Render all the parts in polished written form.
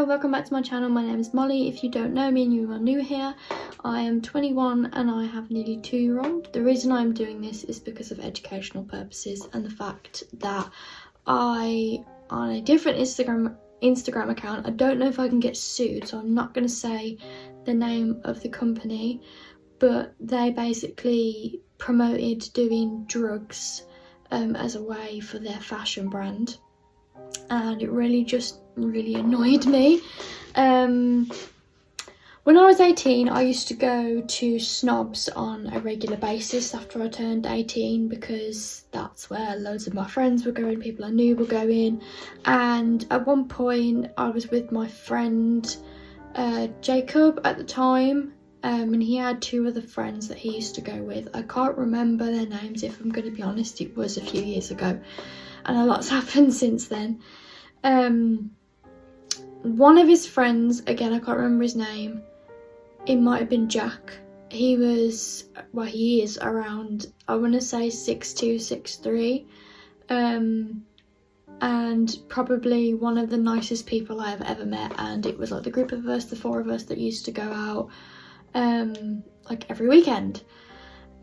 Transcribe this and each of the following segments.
Hello, welcome back to my channel. My name is Molly. If you don't know me and you are new here, I am 21 and I have nearly 2-year-old. The reason I'm doing this is because of educational purposes and the fact that I, on a different Instagram account, I don't know if I can get sued, so I'm not going to say the name of the company, but they basically promoted doing drugs as a way for their fashion brand, and it really annoyed me. When I was 18, I used to go to Snobs on a regular basis after I turned 18 because that's where loads of my friends were going, people I knew were going. And at one point I was with my friend Jacob at the time, and he had 2 other friends that he used to go with. I can't remember their names, if I'm going to be honest. It was a few years ago and a lot's happened since then. One of his friends, again I can't remember his name, it might have been Jack. He is around, I want to say 6'2", 6'3", and probably one of the nicest people I have ever met. And it was like the group of us, the 4 of us, that used to go out like every weekend.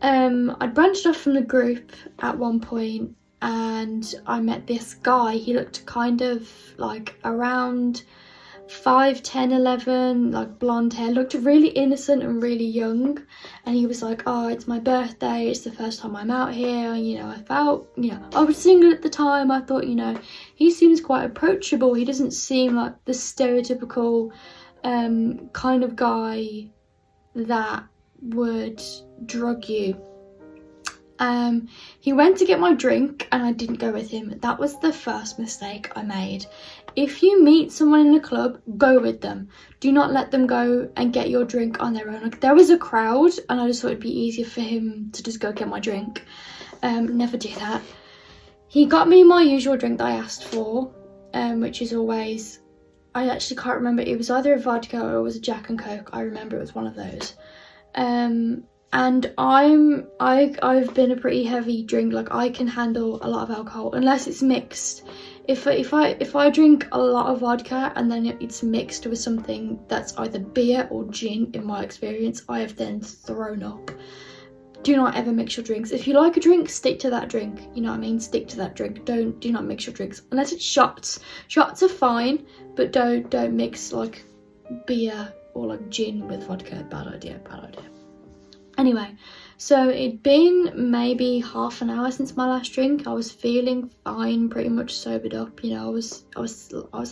I'd branched off from the group at one point and I met this guy. He looked kind of like around 5, 10, 11, like blonde hair, looked really innocent and really young. And he was like, oh, it's my birthday, it's the first time I'm out here. You know, I felt, I was single at the time. I thought, he seems quite approachable. He doesn't seem like the stereotypical kind of guy that would drug you. He went to get my drink and I didn't go with him. That was the first mistake I made. If you meet someone in a club, go with them. Do not let them go and get your drink on their own. Like, there was a crowd and I just thought it'd be easier for him to just go get my drink. Never do that. He got me my usual drink that I asked for, which is always, I actually can't remember, it was either a vodka or it was a Jack and Coke. I remember it was one of those. And I've been a pretty heavy drink. Like, I can handle a lot of alcohol unless it's mixed. If I drink a lot of vodka and then it's mixed with something that's either beer or gin, in my experience, I have then thrown up. Do not ever mix your drinks. If you like a drink, stick to that drink. You know what I mean? Stick to that drink. Do not mix your drinks unless it's shots. Shots are fine, but don't mix like beer or like gin with vodka. Bad idea. Anyway, so it'd been maybe half an hour since my last drink. I was feeling fine, pretty much sobered up. I was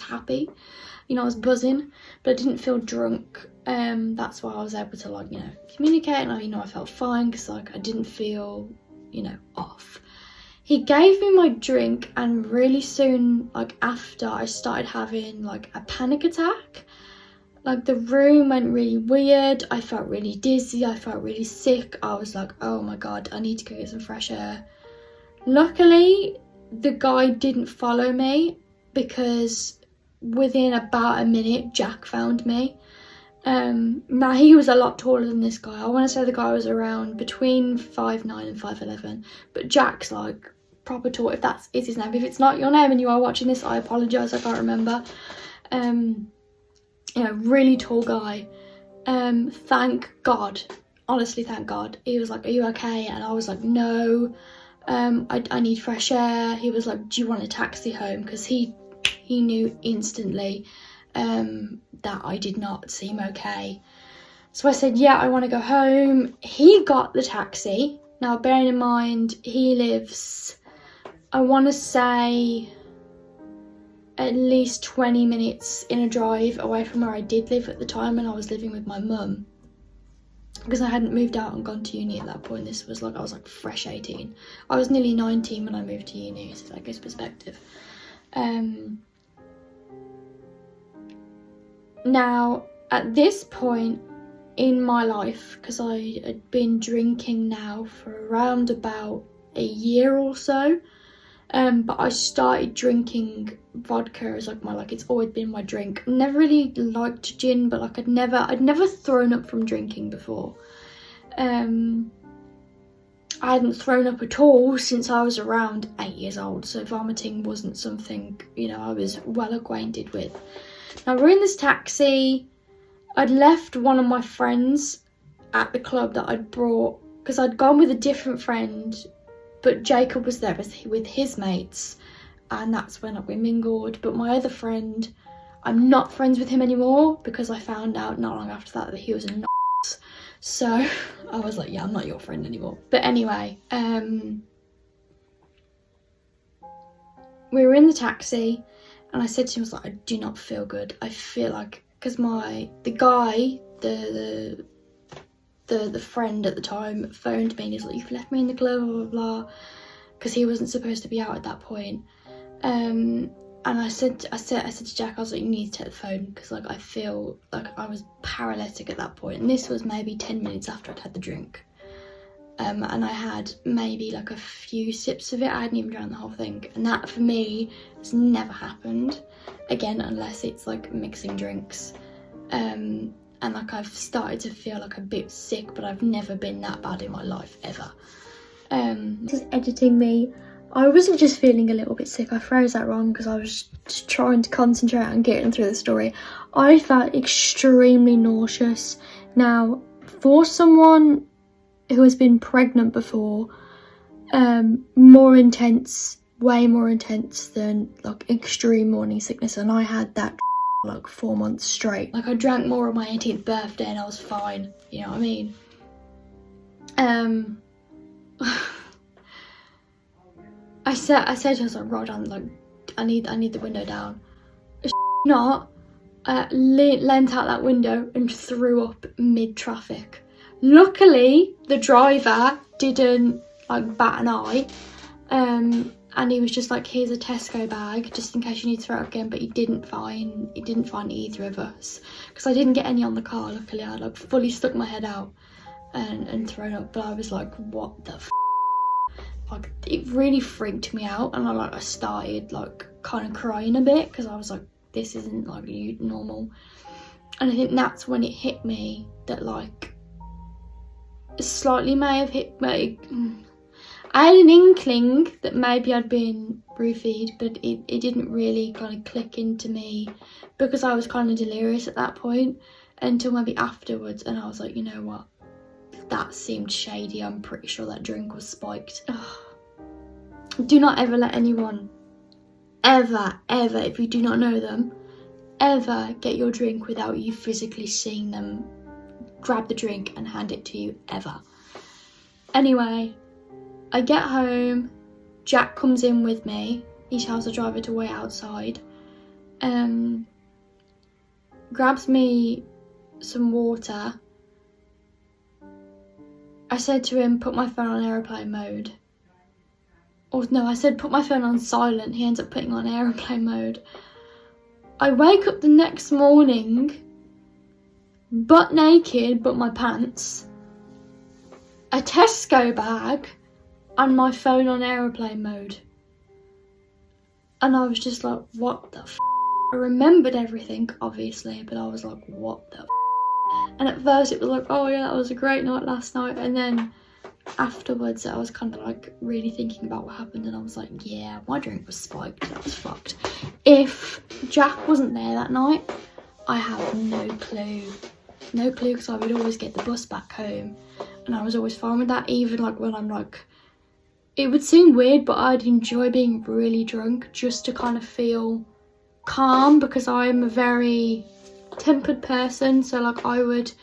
happy. I was buzzing, but I didn't feel drunk. That's why I was able to communicate, and I felt fine because I didn't feel off. He gave me my drink, and really soon after, I started having a panic attack. The room went really weird. I felt really dizzy. I felt really sick. I was like, oh my god, I need to go get some fresh air. Luckily, the guy didn't follow me because within about a minute, Jack found me. Now, he was a lot taller than this guy. I want to say the guy was around between 5'9" and 5'11", but Jack's proper tall, if that is his name. If it's not your name and you are watching this, I apologise, I can't remember. Really tall guy. Thank God, honestly, thank God. He was like, are you okay? And I was like, no, I need fresh air. He was like, do you want a taxi home? Because he knew instantly that I did not seem okay. So I said, yeah, I want to go home. He got the taxi. Now, bearing in mind, he lives, I want to say, at least 20 minutes in a drive away from where I did live at the time, and I was living with my mum because I hadn't moved out and gone to uni at that point. This was I was fresh 18. I was nearly 19 when I moved to uni, so that gives perspective. Now, at this point in my life, because I had been drinking now for around about a year or so, but I started drinking vodka as it's always been my drink. Never really liked gin, but I'd never thrown up from drinking before. I hadn't thrown up at all since I was around 8 years old, so vomiting wasn't something I was well acquainted with. Now we're in this taxi. I'd left one of my friends at the club that I'd brought, because I'd gone with a different friend, but Jacob was there with his mates, and that's when we mingled. But my other friend, I'm not friends with him anymore because I found out not long after that he was a nonce. So I was like, yeah, I'm not your friend anymore. But anyway, we were in the taxi, and I said to him, I was like, I do not feel good. I feel like, because the guy, the friend at the time phoned me and he's like, you've left me in the club, blah, blah, blah, because he wasn't supposed to be out at that point. And I said to Jack, I was like, you need to take the phone, because like I feel like I was paralytic at that point. And this was maybe 10 minutes after I'd had the drink. And I had maybe like a few sips of it. I hadn't even drank the whole thing. And that for me has never happened again, unless it's like mixing drinks. And like I've started to feel like a bit sick, but I've never been that bad in my life ever. This is editing me. I wasn't just feeling a little bit sick. I phrased that wrong because I was just trying to concentrate on getting through the story. I felt extremely nauseous. Now, for someone who has been pregnant before, more intense, way more intense than like extreme morning sickness, and I had that like 4 months straight. Like I drank more on my 18th birthday and I was fine, you know what I mean? I said to her, I was like, Rod, I'm like, I need the window down. Not leant out that window and threw up mid-traffic. Luckily, the driver didn't like bat an eye, and he was just like, here's a Tesco bag just in case you need to throw it up again. But he didn't find either of us, because I didn't get any on the car. Luckily, I like fully stuck my head out and thrown up. But I was like, what the f***? Like it really freaked me out, and I started like kind of crying a bit, because I was like, this isn't like normal. And I think that's when it hit me that like slightly may have hit me. I had an inkling that maybe I'd been roofied, but it didn't really kind of click into me, because I was kind of delirious at that point until maybe afterwards, and I was like, you know what, that seemed shady. I'm pretty sure that drink was spiked. Ugh. Do not ever let anyone, ever, if you do not know them, ever get your drink without you physically seeing them grab the drink and hand it to you, ever. Anyway, I get home, Jack comes in with me, he tells the driver to wait outside, grabs me some water. I said to him, put my phone on aeroplane mode. Or no, I said put my phone on silent. He ends up putting on aeroplane mode. I wake up the next morning, butt naked, but my pants, a Tesco bag, and my phone on aeroplane mode. And I was just like, what the f***? I remembered everything, obviously, but I was like, what the f***? And at first it was like, oh yeah, that was a great night last night. And then afterwards I was kind of like really thinking about what happened, and I was like, yeah, my drink was spiked, that was fucked. If Jack wasn't there that night, I have no clue, because I would always get the bus back home, and I was always fine with that. Even like when I'm like, it would seem weird, but I'd enjoy being really drunk just to kind of feel calm, because I'm a very tempered person, so like I would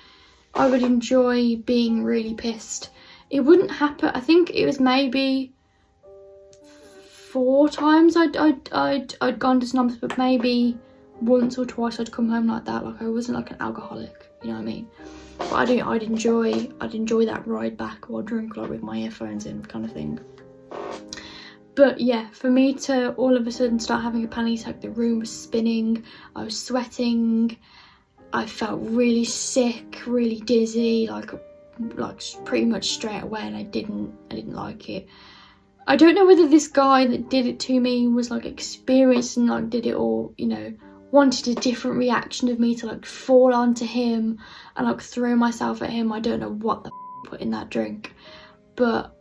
enjoy being really pissed. It wouldn't happen. I think it was maybe 4 times I'd gone to snobs, but maybe once or twice I'd come home like that. Like I wasn't like an alcoholic, you know what I mean? But I'd enjoy that ride back while drunk, like with my earphones in, kind of thing. But yeah, for me to all of a sudden start having a panic attack, the room was spinning, I was sweating, I felt really sick, really dizzy, like pretty much straight away, and I didn't like it. I don't know whether this guy that did it to me was like experienced and like did it, or you know, wanted a different reaction of me to like fall onto him and like throw myself at him. I don't know what the put in that drink, but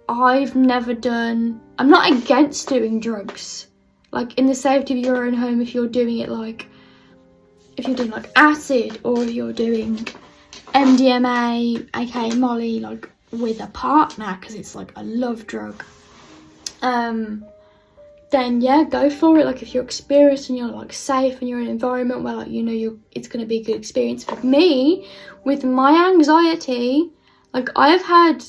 I've never done, I'm not against doing drugs, like in the safety of your own home, if you're doing it like if you're doing like acid, or if you're doing MDMA, aka Molly, like with a partner, because it's like a love drug, then yeah, go for it. Like if you're experienced and you're like safe and you're in an environment where like it's going to be a good experience. For me, with my anxiety, like I've had,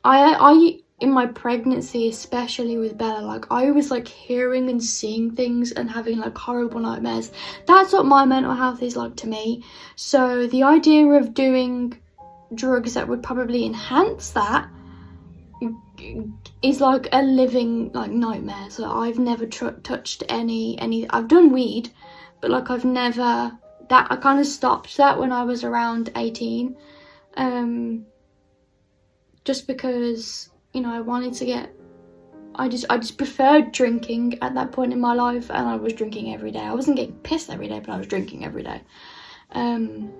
I in my pregnancy, especially with Bella, like I was like hearing and seeing things and having like horrible nightmares. That's what my mental health is like to me. So the idea of doing drugs that would probably enhance that is like a living like nightmare. So I've never touched any I've done weed, but like I've never, that I kind of stopped that when I was around 18, just because I wanted to get, I just preferred drinking at that point in my life, and I was drinking every day. I wasn't getting pissed every day, but I was drinking every day. And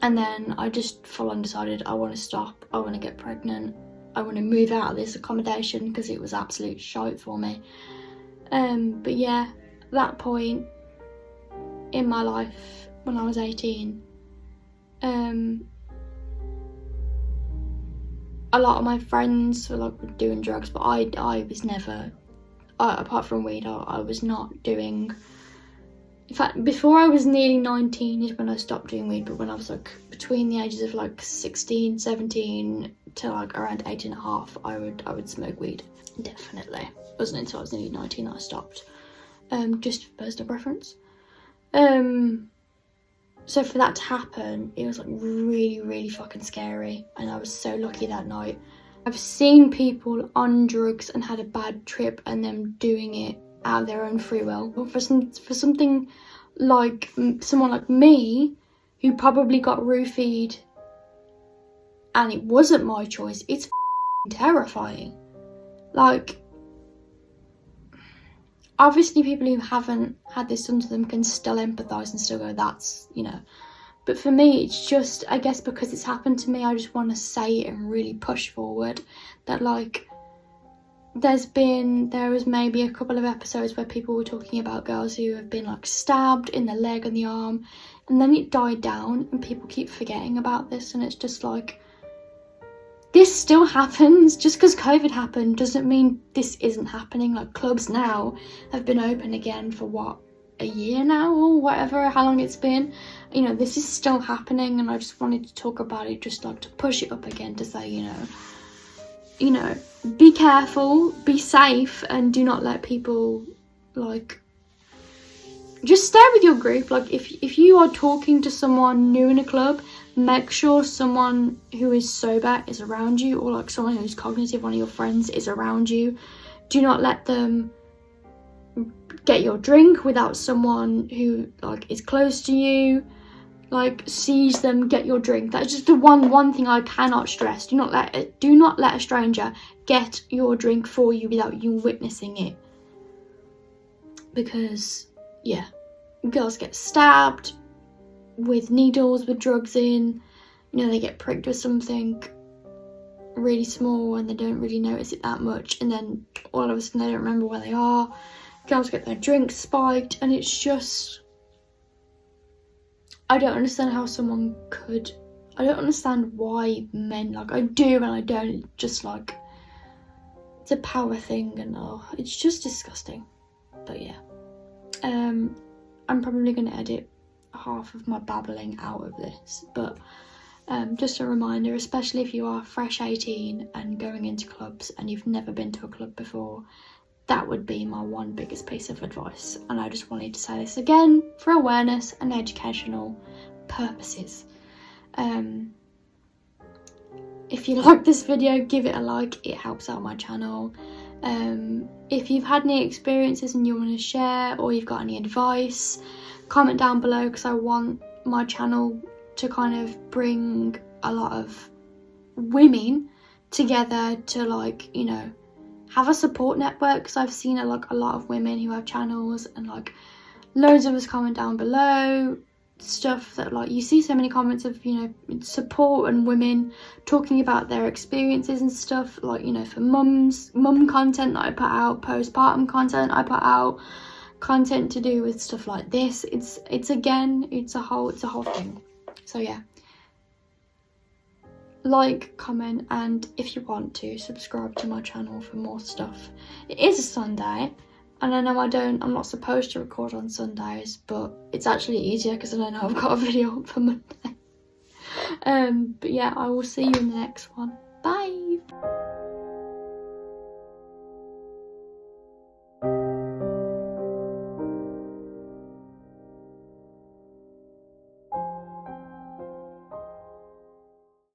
then I just full on decided I want to stop. I want to get pregnant. I want to move out of this accommodation because it was absolute shite for me. But yeah, that point in my life when I was 18, a lot of my friends were like doing drugs, but I was never, apart from weed, I was not doing. In fact, before I was nearly 19 is when I stopped doing weed, but when I was like between the ages of like 16, 17 to like around 18 and a half, I would smoke weed. Definitely. It wasn't until I was nearly 19 that I stopped. Just for personal preference. So for that to happen, it was like really, really fucking scary, and I was so lucky that night. I've seen people on drugs and had a bad trip and them doing it out of their own free will. But for something like someone like me, who probably got roofied and it wasn't my choice, it's terrifying. Like, obviously people who haven't had this done to them can still empathise and still go, that's, But for me, it's just, I guess because it's happened to me, I just want to say it and really push forward that, like, there was maybe a couple of episodes where people were talking about girls who have been, like, stabbed in the leg and the arm, and then it died down, and people keep forgetting about this, and it's just like, this still happens. Just because COVID happened doesn't mean this isn't happening. Like, clubs now have been open again for what, a year now or whatever, how long it's been. This is still happening, and I just wanted to talk about it, just like to push it up again, to say, be careful, be safe, and do not let people, like, just stay with your group. Like, if you are talking to someone new in a club, make sure someone who is sober is around you, or like someone who's cognitive, one of your friends, is around you. Do not let them get your drink without someone who like is close to you, like sees them get your drink. That's just the one thing I cannot stress. Do not let a stranger get your drink for you without you witnessing it, because yeah, girls get stabbed with needles with drugs in, they get pricked with something really small and they don't really notice it that much, and then all of a sudden they don't remember where they are. Girls get their drinks spiked, and it's just, I don't understand how someone could, I don't understand why men, like, I do and I don't, just like, it's a power thing, and it's just disgusting. But yeah, I'm probably going to edit half of my babbling out of this, but just a reminder, especially if you are fresh 18 and going into clubs and you've never been to a club before, that would be my one biggest piece of advice. And I just wanted to say this again for awareness and educational purposes. If you like this video, give it a like, it helps out my channel. If you've had any experiences and you want to share, or you've got any advice, comment down below, because I want my channel to kind of bring a lot of women together to, like, have a support network, because I've seen a lot of women who have channels, and like loads of us comment down below stuff that, like, you see so many comments of support and women talking about their experiences and stuff, like, for mum content that I put out, postpartum content I put out, content to do with stuff like this. It's a whole thing. So yeah, like, comment, and if you want to, subscribe to my channel for more stuff. It is a Sunday, and I know I'm not supposed to record on Sundays, but it's actually easier because I don't know I've got a video up for Monday. But yeah, I will see you in the next one. Bye.